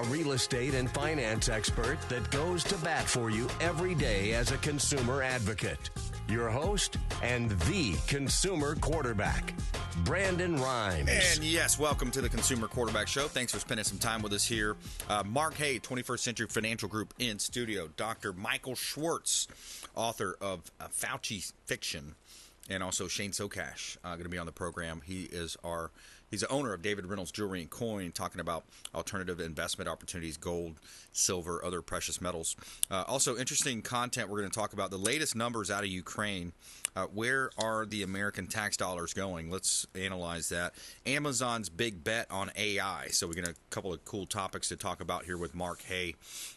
real estate and finance expert that goes to bat for you every day as a consumer advocate. Your host and the consumer quarterback, Brandon Rhymes. And yes, welcome to the Consumer Quarterback Show. Thanks for spending some time with us here. Mark Haye, 21st Century Financial Group in studio. Dr. Michael Schwartz, author of Fauci Fiction, and also Shane Socash going to be on the program. He's the owner of David Reynolds Jewelry and Coin, talking about alternative investment opportunities, gold, silver, other precious metals. Also, interesting content. We're going to talk about the latest numbers out of Ukraine. Where are the American tax dollars going? Let's analyze that. Amazon's big bet on AI. So we're going to a couple of cool topics to talk about here with Mark Haye,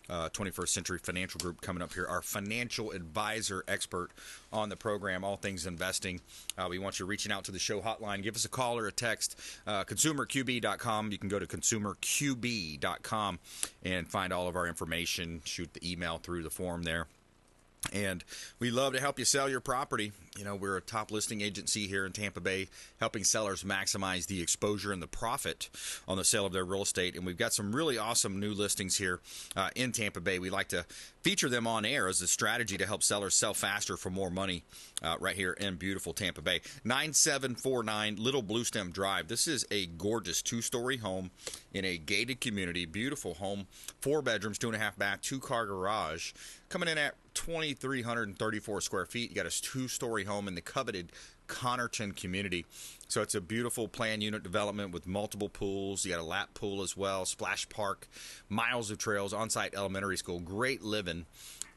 21st Century Financial Group, coming up here. Our financial advisor expert on the program, all things investing. We want you reaching out to the show hotline. Give us a call or a text. ConsumerQB.com. You can go to ConsumerQB.com and find all of our information. Shoot the email through the form there. And we love to help you sell your property. You know, we're a top listing agency here in Tampa Bay, helping sellers maximize the exposure and the profit on the sale of their real estate. And we've got some really awesome new listings here in Tampa Bay. We like to feature them on air as a strategy to help sellers sell faster for more money right here in beautiful Tampa Bay. 9749 Little Bluestem Drive. This is a gorgeous two-story home in a gated community. Beautiful home, 4 bedrooms, 2.5 bath, 2-car garage, coming in at 2,334 square feet. You got a 2-story home in the coveted Connerton community. So it's a beautiful planned unit development with multiple pools. You got a lap pool as well, splash park, miles of trails, on-site elementary school. Great living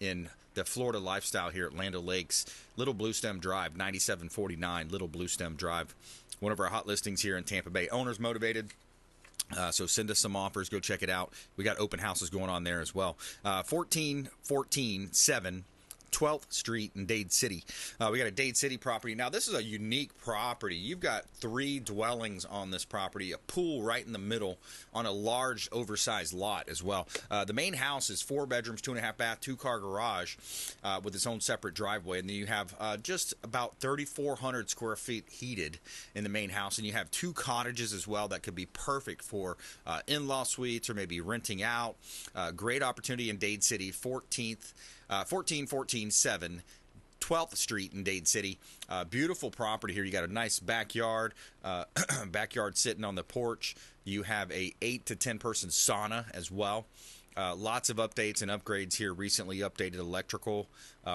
in the Florida lifestyle here at Land O'Lakes. Little Bluestem Drive, 9749 Little Bluestem Drive. One of our hot listings here in Tampa Bay. Owners motivated. So send us some offers. Go check it out. We got open houses going on there as well. 14147 12th Street in Dade City. We got a Dade City property. Now, this is a unique property. You've got 3 dwellings on this property, a pool right in the middle on a large, oversized lot as well. The main house is 4 bedrooms, 2.5 bath, 2-car garage with its own separate driveway. And then you have just about 3,400 square feet heated in the main house. And you have 2 cottages as well that could be perfect for in-law suites or maybe renting out. Great opportunity in Dade City, 14147 12th Street in Dade City. Beautiful property here. You got a nice backyard, backyard sitting on the porch. You have a 8 to 10 person sauna as well. Lots of updates and upgrades here. Recently updated electrical,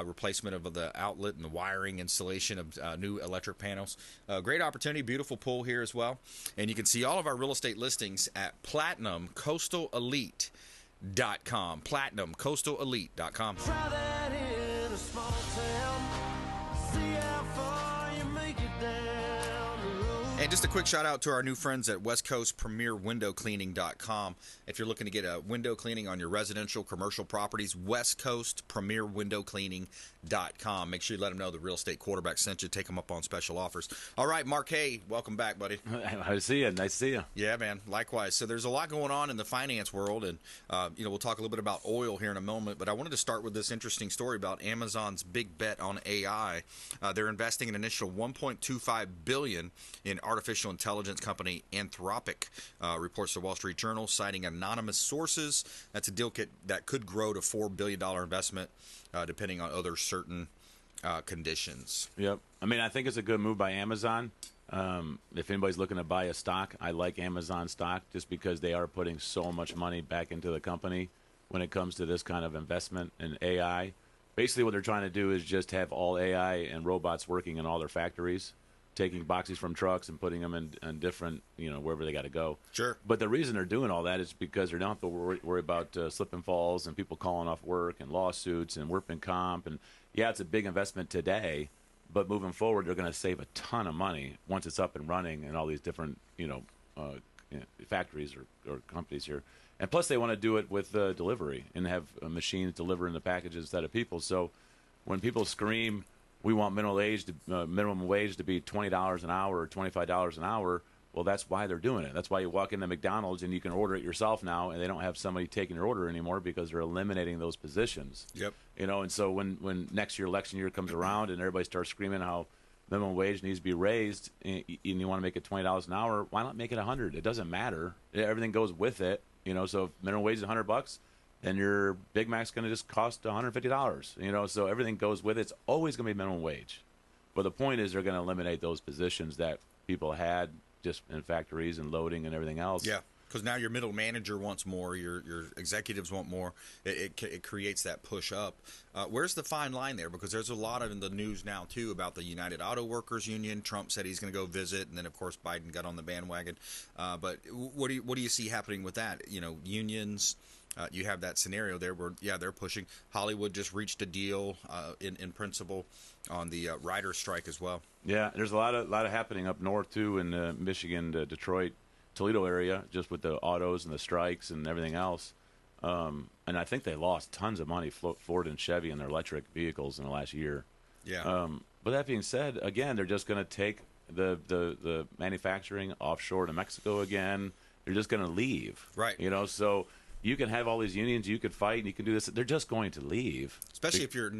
replacement of the outlet and the wiring, installation of new electric panels. Great opportunity. Beautiful pool here as well. And you can see all of our real estate listings at PlatinumCoastalElite.com. PlatinumCoastalElite.com. Try that in a small town. See how far you make it down the road. And just a quick shout out to our new friends at West Coast Premier Window Cleaning.com. If you're looking to get a window cleaning on your residential, commercial properties, West Coast Premier Window Cleaning.com. Make sure you let them know the real estate quarterback sent you. Take them up on special offers. All right, Mark Haye, welcome back, buddy. Nice to see you. Nice to see you. Yeah, man. Likewise. So there's a lot going on in the finance world, and we'll talk a little bit about oil here in a moment. But I wanted to start with this interesting story about Amazon's big bet on AI. They're investing an initial $1.25 billion in artificial intelligence company Anthropic, reports the Wall Street Journal, citing anonymous sources. That's a deal that could grow to $4 billion investment, depending on other certain conditions. Yep. I mean, I think it's a good move by Amazon. If anybody's looking to buy a stock, I like Amazon stock just because they are putting so much money back into the company when it comes to this kind of investment in AI. Basically, what they're trying to do is just have all AI and robots working in all their factories, taking boxes from trucks and putting them in different, wherever they got to go. Sure. But the reason they're doing all that is because they don't have to worry about slip and falls and people calling off work and lawsuits and workman comp. And, yeah, it's a big investment today, but moving forward, they're going to save a ton of money once it's up and running in all these different, factories or companies here. And plus, they want to do it with delivery and have machines delivering the packages instead of people. So when people scream, we want minimum wage to be $20 an hour or $25 an hour, well, that's why they're doing it. That's why you walk into McDonald's and you can order it yourself now, and they don't have somebody taking your order anymore because they're eliminating those positions. Yep. And so when next year, election year comes around and everybody starts screaming how minimum wage needs to be raised and you want to make it $20 an hour, why not make it $100? It doesn't matter. Everything goes with it. So if minimum wage is $100, then your Big Mac's going to just cost $150. So everything goes with it. It's always going to be minimum wage. But the point is they're going to eliminate those positions that people had just in factories and loading and everything else. Yeah, because now your middle manager wants more, your executives want more. It creates that push up. Where's the fine line there? Because there's a lot in the news now, too, about the United Auto Workers Union. Trump said he's going to go visit, and then, of course, Biden got on the bandwagon. But what do you see happening with that? Unions... you have that scenario there where, they're pushing. Hollywood just reached a deal in principle on the writer's strike as well. Yeah, there's a lot of happening up north, too, in Michigan, Detroit, Toledo area, just with the autos and the strikes and everything else. And I think they lost tons of money, Ford and Chevy, in their electric vehicles in the last year. Yeah. But that being said, again, they're just going to take the manufacturing offshore to Mexico again. They're just going to leave. Right. So... You can have all these unions, you could fight, and you can do this. They're just going to leave. Especially if you're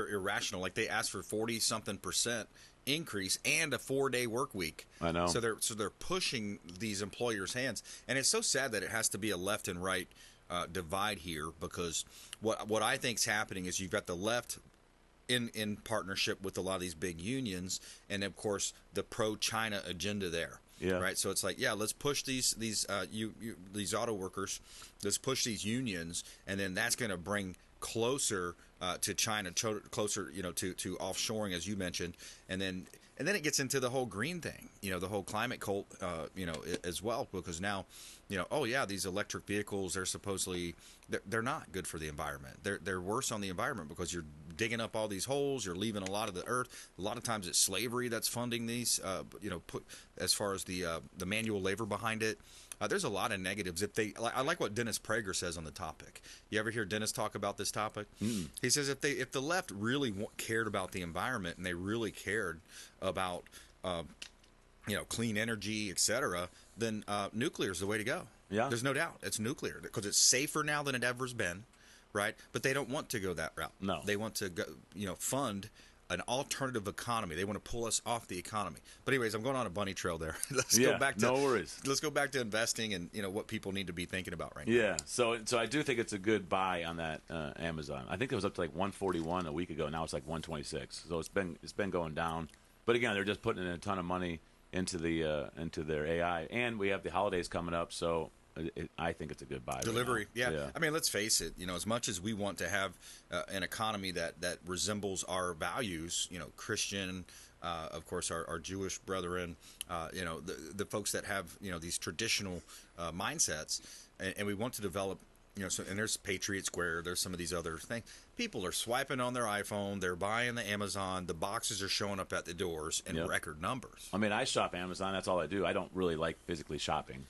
irrational. Like they asked for 40-something% increase and a 4-day work week. I know. So they're pushing these employers' hands, and it's so sad that it has to be a left and right divide here. Because what I think is happening is you've got the left in partnership with a lot of these big unions, and of course the pro-China agenda there. Yeah. Right. So it's like, let's push these auto workers, let's push these unions, and then that's going to bring closer to China, closer, to offshoring, as you mentioned, and then it gets into the whole green thing, the whole climate cult, as well, because now, these electric vehicles, they're supposedly they're not good for the environment. They're worse on the environment because you're digging up all these holes, you're leaving a lot of the earth. A lot of times it's slavery that's funding these, put as far as the manual labor behind it. There's a lot of negatives. I like what Dennis Prager says on the topic. You ever hear Dennis talk about this topic? Mm. He says if the left really cared about the environment and they really cared about clean energy, etc., then nuclear is the way to go. Yeah, there's no doubt it's nuclear because it's safer now than it ever's been, right? But they don't want to go that route. No, they want to go, fund an alternative economy. They want to pull us off the economy. But anyways, I'm going on a bunny trail there. Let's go back to no worries. Let's go back to investing and what people need to be thinking about right now. Yeah. So I do think it's a good buy on that Amazon. I think it was up to like 141 a week ago. Now it's like 126. So it's been going down. But again, they're just putting in a ton of money into into their AI, and we have the holidays coming up. So I think it's a good buy. Delivery, right yeah. I mean, let's face it. As much as we want to have an economy that resembles our values, Christian, of course, our Jewish brethren, the folks that have these traditional mindsets, and we want to develop. And there's Patriot Square. There's some of these other things. People are swiping on their iPhone. They're buying the Amazon. The boxes are showing up at the doors in record numbers. I mean, I shop Amazon. That's all I do. I don't really like physically shopping.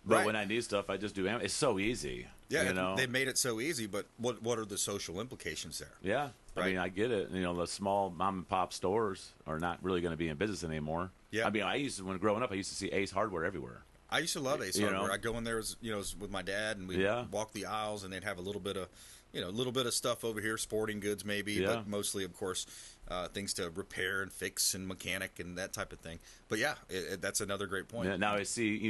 But when I need stuff, I just do Amazon. It's so easy. Yeah, they've made it so easy, but what are the social implications there? Yeah. Right? I mean, I get it. The small mom-and-pop stores are not really going to be in business anymore. Yeah. I mean, when growing up, I used to see Ace Hardware everywhere. I used to love Ace Hardware. I'd go in there, with my dad, and we'd walk the aisles, and they'd have a little bit of stuff over here, sporting goods maybe, but mostly, of course, things to repair and fix and mechanic and that type of thing. But that's another great point. Yeah, now you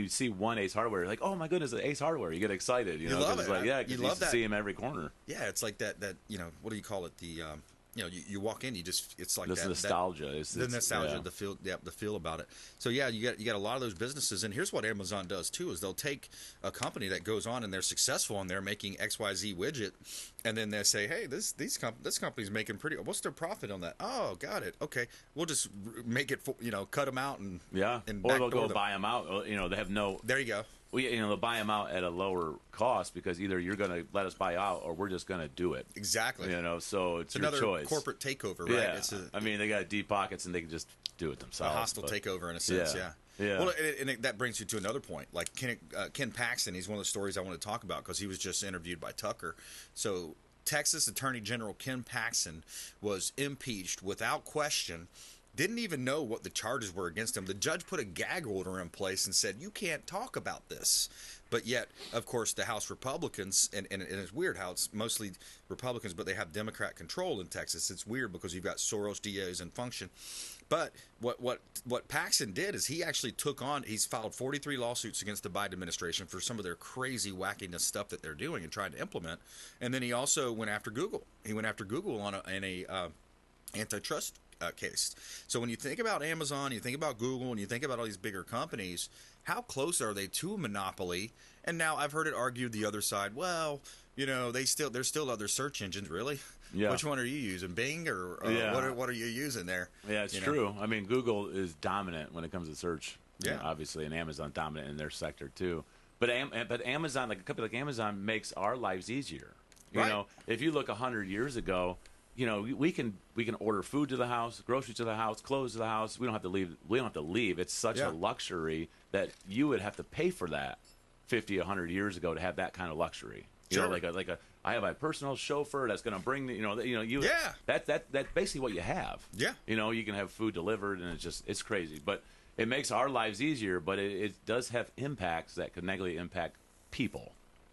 see one Ace Hardware, you're like, oh my goodness, Ace Hardware. You get excited. You love it. Like, you love that. See him every corner. Yeah, it's like that. What do you call it? The you walk in, it's like this nostalgia. It's the nostalgia, the feel about it. So you got a lot of those businesses, and here's what Amazon does too: is they'll take a company that goes on and they're successful and they're making XYZ widget, and then they say, hey, this company's making pretty. What's their profit on that? Oh, got it. Okay, we'll just make it, cut them out and or they'll go buy them out. They have no. There you go. They'll buy them out at a lower cost because either you're going to let us buy out or we're just going to do it. Exactly. So it's your another choice. Corporate takeover, right? Yeah. They got deep pockets and they can just do it themselves. A hostile takeover in a sense, yeah. Well, and that brings you to another point. Like Ken Paxton, he's one of the stories I want to talk about because he was just interviewed by Tucker. So Texas Attorney General Ken Paxton was impeached without question didn't even know what the charges were against him. The judge put a gag order in place and said, you can't talk about this. But yet, of course, the House Republicans, and it's weird how it's mostly Republicans, but they have Democrat control in Texas. It's weird because you've got Soros DAs in function. But what Paxton did is he actually he's filed 43 lawsuits against the Biden administration for some of their crazy wackiness stuff that they're doing and trying to implement. And then he also went after Google. He went after Google on a antitrust case. So when you think about Amazon, you think about Google, and you think about all these bigger companies, how close are they to a monopoly? And now I've heard it argued the other side. Well, there's still other search engines, really. Yeah. Which one are you using, Bing, or what are you using there? Yeah, it's true. I mean, Google is dominant when it comes to search. Yeah, obviously, and Amazon dominant in their sector too. But Amazon, like a company like Amazon, makes our lives easier. You know, if you look 100 years ago, we can order food to the house, groceries to the house, clothes to the house. We don't have to leave. We don't have to leave. It's such a luxury that you would have to pay for that 50, 100 years ago to have that kind of luxury. You know, I have a personal chauffeur that's going to bring that's basically what you have. Yeah. You can have food delivered, and it's crazy. But it makes our lives easier, but it does have impacts that could negatively impact people.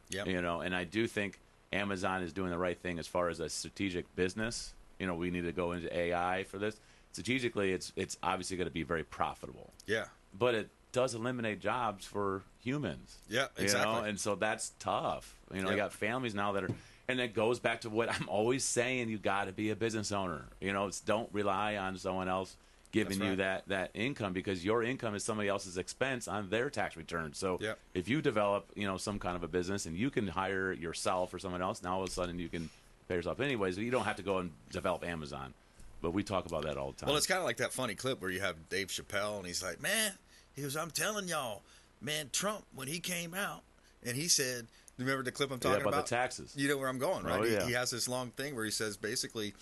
Yeah. And I do think Amazon is doing the right thing as far as a strategic business. We need to go into AI for this. Strategically, it's obviously going to be very profitable. Yeah. But it does eliminate jobs for humans. Yeah, exactly. And so that's tough. You got families now that are, and it goes back to what I'm always saying, you got to be a business owner. Don't rely on someone else giving you that income, because your income is somebody else's expense on their tax return. So if you develop, some kind of a business and you can hire yourself or someone else, now all of a sudden you can pay yourself anyways. You don't have to go and develop Amazon. But we talk about that all the time. Well, it's kind of like that funny clip where you have Dave Chappelle and he's like, man, I'm telling y'all, man, Trump, when he came out and he said, remember the clip I'm talking about? The taxes. You know where I'm going, right? Oh, yeah. He has this long thing where he says basically,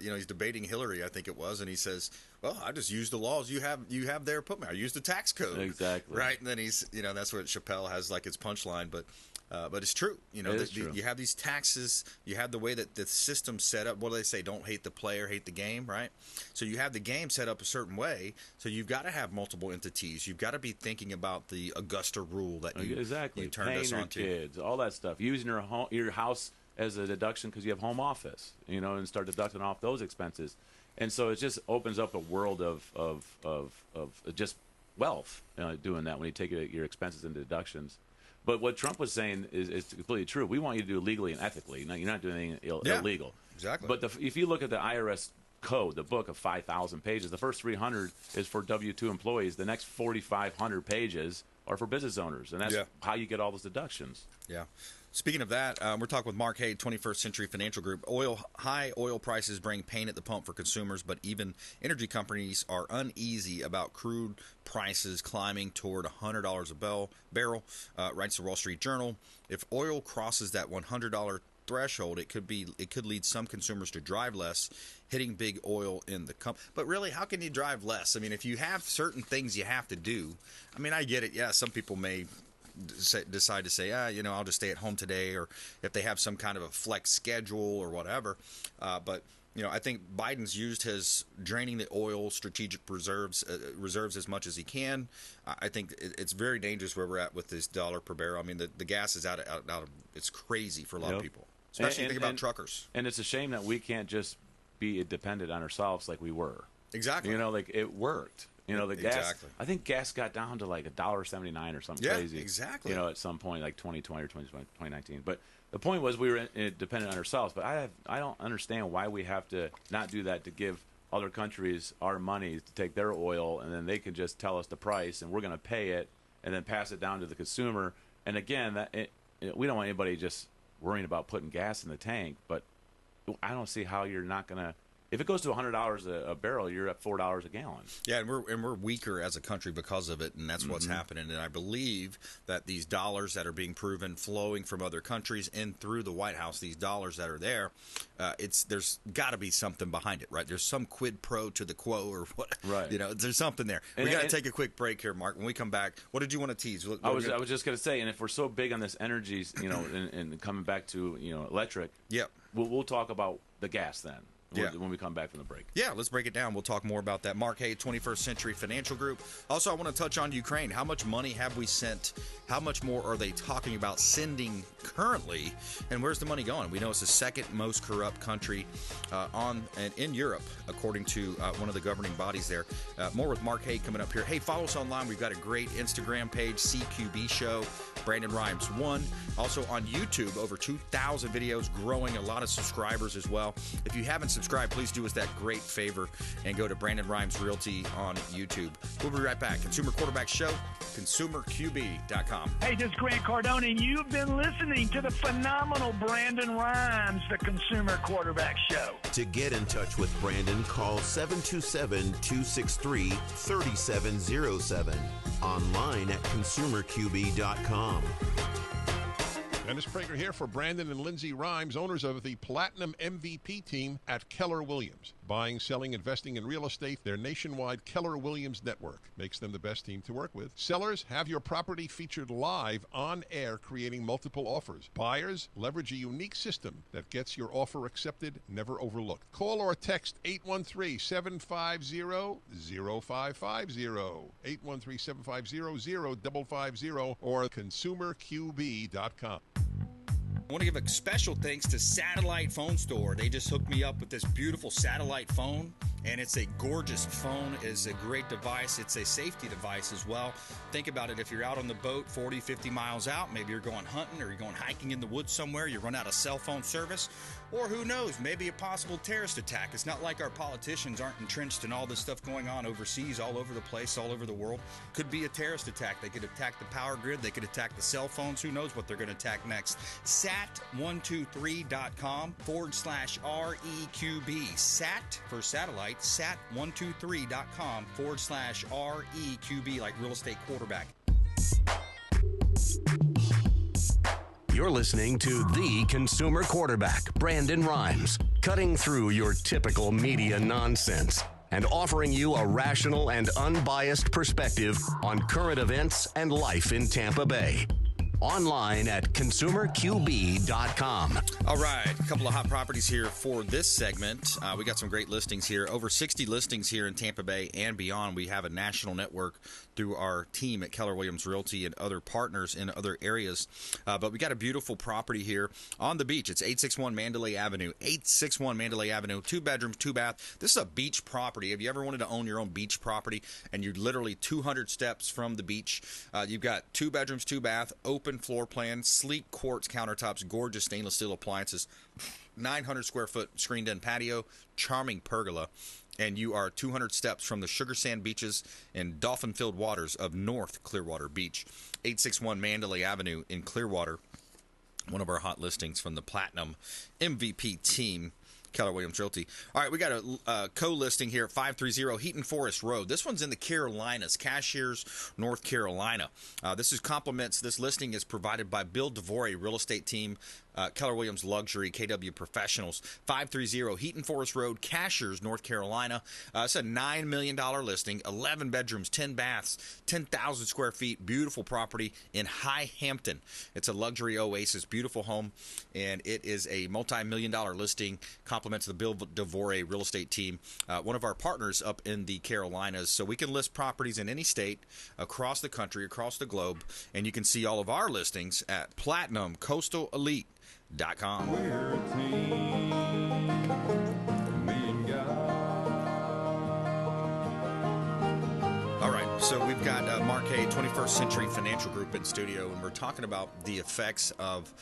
he's debating Hillary, I think it was, and he says, well, I just used the laws you have there put me. I used the tax code. Exactly. Right? And then he's, that's what Chappelle has like its punchline, but it's true. True. You have these taxes, you have the way that the system's set up. What do they say? Don't hate the player, hate the game, right? So you have the game set up a certain way, so you've got to have multiple entities. You've got to be thinking about the Augusta rule that you turned us on to. Kids, all that stuff. Using your house as a deduction because you have home office, and start deducting off those expenses. And so it just opens up a world of just wealth doing that when you take your expenses and deductions. But what Trump was saying is completely true. We want you to do it legally and ethically. Now, you're not doing anything illegal. Exactly. But if you look at the IRS code, the book of 5,000 pages, the first 300 is for W-2 employees. The next 4,500 pages are for business owners. And that's how you get all those deductions. Yeah. Speaking of that, we're talking with Mark Haye, 21st Century Financial Group. High oil prices bring pain at the pump for consumers, but even energy companies are uneasy about crude prices climbing toward $100 a barrel, writes the Wall Street Journal. If oil crosses that $100 threshold, it could lead some consumers to drive less, hitting big oil in the But really, how can you drive less? I mean, if you have certain things you have to do, I mean, I get it. Yeah, some people may decide to say, I'll just stay at home today, or if they have some kind of a flex schedule or whatever. But I think Biden's used his draining the oil strategic reserves as much as he can. I think it's very dangerous where we're at with this dollar per barrel. I mean, the gas is out of it's crazy for a lot of people, especially think about truckers. And it's a shame that we can't just be dependent on ourselves like we were. Exactly. Like it worked. The gas. Exactly. I think gas got down to like $1.79 or something crazy. Exactly. At some point, like 2020 or 2019. But the point was we were dependent on ourselves. But I don't understand why we have to not do that to give other countries our money to take their oil, and then they can just tell us the price, and we're going to pay it, and then pass it down to the consumer. And again, we don't want anybody just worrying about putting gas in the tank. But I don't see how you're not going to. If it goes to $100 a barrel, you're at $4 a gallon. Yeah, and we're weaker as a country because of it, and that's what's happening. And I believe that these dollars that are being proven flowing from other countries in through the White House, these dollars that are there, there's got to be something behind it, right? There's some quid pro to the quo, or what? Right. There's something there. We got to take a quick break here, Mark. When we come back, what did you want to tease? I was just going to say, and if we're so big on this energy, and coming back to electric, yep, we'll talk about the gas then. when we come back from the break. Yeah, let's break it down. We'll talk more about that. Mark Haye, 21st Century Financial Group. Also, I want to touch on Ukraine. How much money have we sent? How much more are they talking about sending currently? And where's the money going? We know it's the second most corrupt country in Europe, according to one of the governing bodies there. More with Mark Haye coming up here. Hey, follow us online. We've got a great Instagram page, CQB Show, Brandon Rhymes 1. Also on YouTube, over 2,000 videos, growing, a lot of subscribers as well. If you haven't subscribed, please do us that great favor and go to Brandon Rhymes Realty on YouTube. We'll be right back. Consumer Quarterback Show, consumerqb.com. Hey, this is Grant Cardone, and you've been listening to the phenomenal Brandon Rhymes, the Consumer Quarterback Show. To get in touch with Brandon, call 727-263-3707. Online at consumerqb.com. Dennis Prager here for Brandon and Lindsay Rhymes, owners of the Platinum MVP team at Keller Williams. Buying, selling, investing in real estate, their nationwide Keller Williams network makes them the best team to work with. Sellers, have your property featured live on air, creating multiple offers. Buyers, leverage a unique system that gets your offer accepted, never overlooked. Call or text 813-750-0550, 813-750-0550, or consumerqb.com. I want to give a special thanks to Satellite Phone Store. They just hooked me up with this beautiful satellite phone, and it's a gorgeous phone. It's a great device. It's a safety device as well. Think about it. If you're out on the boat 40, 50 miles out, maybe you're going hunting or you're going hiking in the woods somewhere, you run out of cell phone service, or who knows, maybe a possible terrorist attack. It's not like our politicians aren't entrenched in all this stuff going on overseas, all over the place, all over the world. Could be a terrorist attack. They could attack the power grid. They could attack the cell phones. Who knows what they're going to attack next. Sat123.com/REQB. Sat for satellite. Sat123.com/REQB, like real estate quarterback. You're listening to the Consumer Quarterback, Brandon Rhymes, cutting through your typical media nonsense and offering you a rational and unbiased perspective on current events and life in Tampa Bay. Online at consumerqb.com. All right, a couple of hot properties here for this segment. We got some great listings here. Over 60 listings here in Tampa Bay and beyond. We have a national network through our team at Keller Williams Realty and other partners in other areas. But we got a beautiful property here on the beach. It's 861 Mandalay Avenue. 861 Mandalay Avenue, 2 bedrooms, 2 bath. This is a beach property. Have you ever wanted to own your own beach property and you're literally 200 steps from the beach? You've got 2 bedrooms, 2 bath, open floor plan, sleek quartz countertops, gorgeous stainless steel appliances, 900 square foot screened in patio, charming pergola, and you are 200 steps from the sugar sand beaches and dolphin-filled waters of North Clearwater Beach. 861 Mandalay Avenue in Clearwater, one of our hot listings from the Platinum MVP team, Keller Williams Realty. All right, we got a co-listing here at 530 Heaton Forest Road. This one's in the Carolinas, Cashiers, North Carolina. This listing is provided by Bill DeVore, real estate team, Keller Williams Luxury, KW Professionals. 530 Heaton Forest Road, Cashiers, North Carolina. It's a $9 million listing, 11 bedrooms, 10 baths, 10,000 square feet, beautiful property in High Hampton. It's a luxury oasis, beautiful home, and it is a multi-million-dollar listing, compliments the Bill DeVore real estate team, one of our partners up in the Carolinas. So we can list properties in any state, across the country, across the globe, and you can see all of our listings at PlatinumCoastalElite.com. We're a team, me and God. All right, so we've got Mark Haye, 21st Century Financial Group in studio, and we're talking about the effects of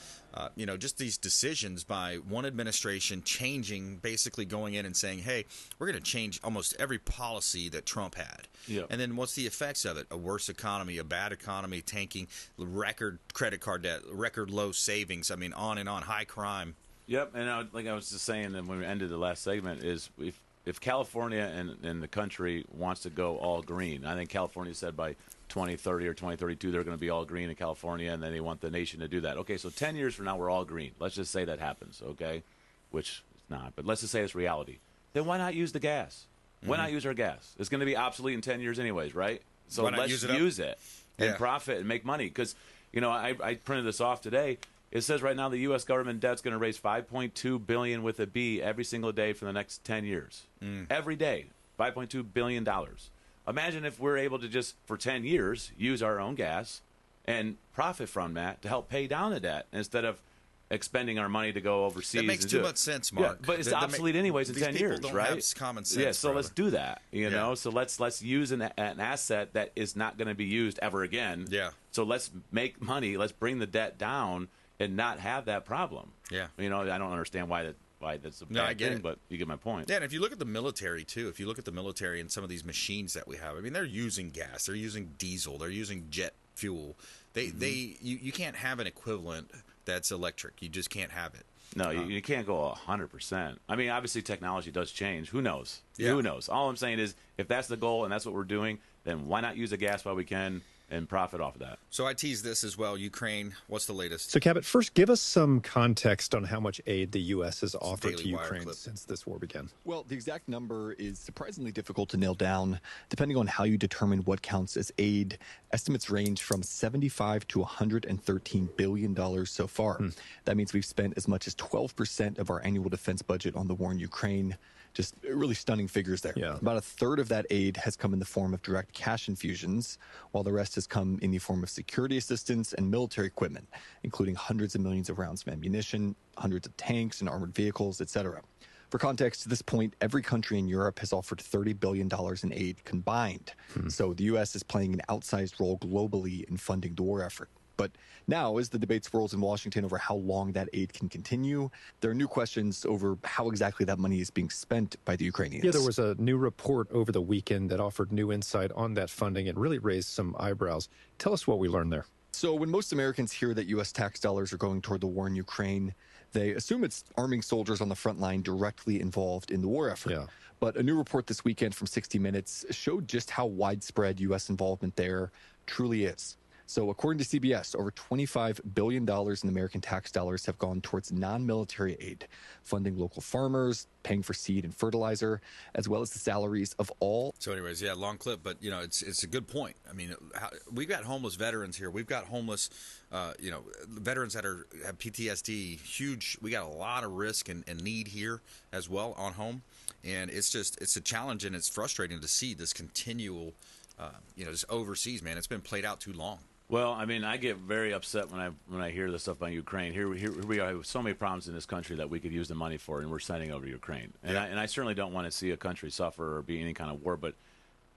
just these decisions by one administration changing, basically going in and saying, hey, we're going to change almost every policy that Trump had. Yeah. And then what's the effects of it? A worse economy, a bad economy, tanking, record credit card debt, record low savings. I mean, on and on, high crime. Yep, and like I was just saying when we ended the last segment, is if California and the country wants to go all green, I think California said by 2030 or 2032 they're going to be all green in California, and then they want the nation to do that. Okay, so 10 years from now we're all green. Let's just say that happens, okay? Which it's not, but let's just say it's reality. Then why not use the gas? Why not use our gas? It's going to be obsolete in 10 years anyways, right? So let's use it and profit and make money. Because, I printed this off today. It says right now the U.S. government debt's going to raise $5.2 billion with a B every single day for the next 10 years. Every day, $5.2 billion. Imagine if we're able to just, for 10 years, use our own gas and profit from that to help pay down the debt instead of expending our money to go overseas. That makes too much sense, Mark. Yeah, but it's obsolete anyways in 10 years, don't right? Have common sense. Yeah, so brother. let's do that. You know, so let's use an asset that is not going to be used ever again. Yeah. So let's make money. Let's bring the debt down and not have that problem. Yeah. You know, I don't understand why that's a bad thing, but you get my point. Yeah, and if you look at the military, too, if you look at the military and some of these machines that we have, I mean, they're using gas, they're using diesel, they're using jet fuel. You can't have an equivalent that's electric. You just can't have it. No, you can't go 100%. I mean, obviously technology does change. Who knows? Yeah. Who knows? All I'm saying is if that's the goal and that's what we're doing, then why not use the gas while we can and profit off of that? So I teased this as well. Ukraine, what's the latest? So, Cabot, first give us some context on how much aid the U.S. has offered to Daily Wire Ukraine clip. since this war began. Well, the exact number is surprisingly difficult to nail down, depending on how you determine what counts as aid. Estimates range from $75 to $113 billion so far. That means we've spent as much as 12% of our annual defense budget on the war in Ukraine. Just really stunning figures there. Yeah. About a third of that aid has come in the form of direct cash infusions, while the rest has come in the form of security assistance and military equipment, including hundreds of millions of rounds of ammunition, hundreds of tanks and armored vehicles, etc. For context, to this point, every country in Europe has offered $30 billion in aid combined. So the U.S. is playing an outsized role globally in funding the war effort. But now, as the debate swirls in Washington over how long that aid can continue, there are new questions over how exactly that money is being spent by the Ukrainians. Yeah, there was a new report over the weekend that offered new insight on that funding and really raised some eyebrows. Tell us what we learned there. So when most Americans hear that U.S. tax dollars are going toward the war in Ukraine, they assume it's arming soldiers on the front line directly involved in the war effort. Yeah. But a new report this weekend from 60 Minutes showed just how widespread U.S. involvement there truly is. So according to CBS, over $25 billion in American tax dollars have gone towards non-military aid, funding local farmers, paying for seed and fertilizer, as well as the salaries of all. So anyways, yeah, long clip, but, you know, it's a good point. I mean, we've got homeless veterans here. We've got homeless, veterans that have PTSD, huge. We got a lot of risk and need here as well on home. And it's a challenge, and it's frustrating to see this continual, just overseas, man. It's been played out too long. Well, I mean, I get very upset when I hear this stuff about Ukraine. Here we are with so many problems in this country that we could use the money for, and we're sending over to Ukraine. And I certainly don't want to see a country suffer or be any kind of war, but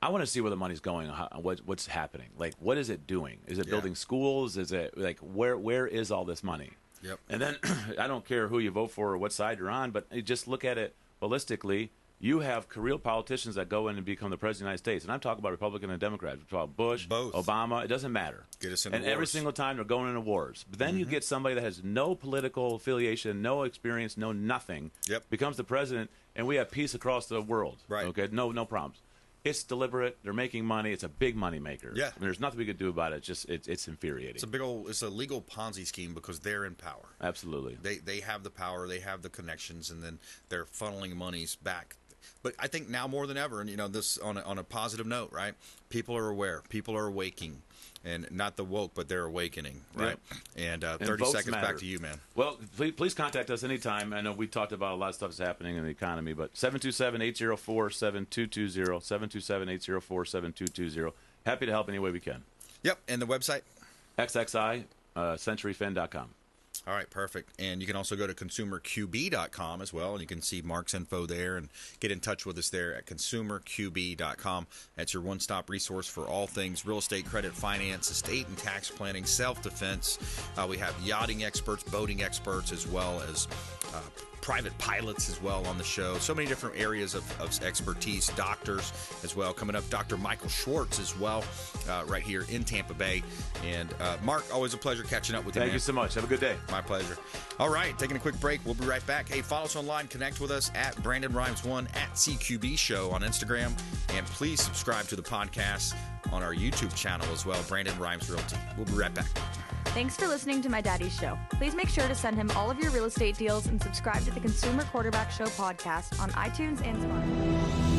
I want to see where the money's going, what's happening. Like, what is it doing? Is it building schools? Is it, like, where is all this money? Yep. And then I don't care who you vote for or what side you're on, but just look at it holistically. You have real politicians that go in and become the president of the United States. And I'm talking about Republican and Democrat. We're talking about Bush, Both. Obama. It doesn't matter. Get us into and every wars. single time they're going into wars. But then you get somebody that has no political affiliation, no experience, no nothing, becomes the president, and we have peace across the world. Right. Okay, no problems. It's deliberate. They're making money. It's a big money maker. Yeah. I mean, there's nothing we could do about it. It's infuriating. It's a legal Ponzi scheme because they're in power. Absolutely. They have the power, they have the connections, and then they're funneling monies back. But I think now more than ever, and this on a positive note, right? People are aware. People are awaking, and not the woke, but they're awakening, right? Yep. And 30 seconds matter. back to you, man. Well, please contact us anytime. I know we talked about a lot of stuff that's happening in the economy, but 727-804-7220, 727-804-7220. Happy to help any way we can. Yep, and the website? XXI, centuryfin.com. All right, perfect. And you can also go to consumerqb.com as well, and you can see Mark's info there and get in touch with us there at consumerqb.com. That's your one-stop resource for all things real estate, credit, finance, estate and tax planning, self-defense. We have yachting experts, boating experts, as well as private pilots as well on the show. So many different areas of expertise, doctors as well. Coming up, Dr. Michael Schwartz as well, right here in Tampa Bay. And Mark, always a pleasure catching up with you, Thank man. you so much. Have a good day. My pleasure. All right, taking a quick break. We'll be right back. Hey, follow us online. Connect with us at Brandon Rhymes 1 at CQB Show on Instagram. And please subscribe to the podcast on our YouTube channel as well, Brandon Rhymes Realty. We'll be right back. Thanks for listening to my daddy's show. Please make sure to send him all of your real estate deals and subscribe to the Consumer Quarterback Show podcast on iTunes and Spotify.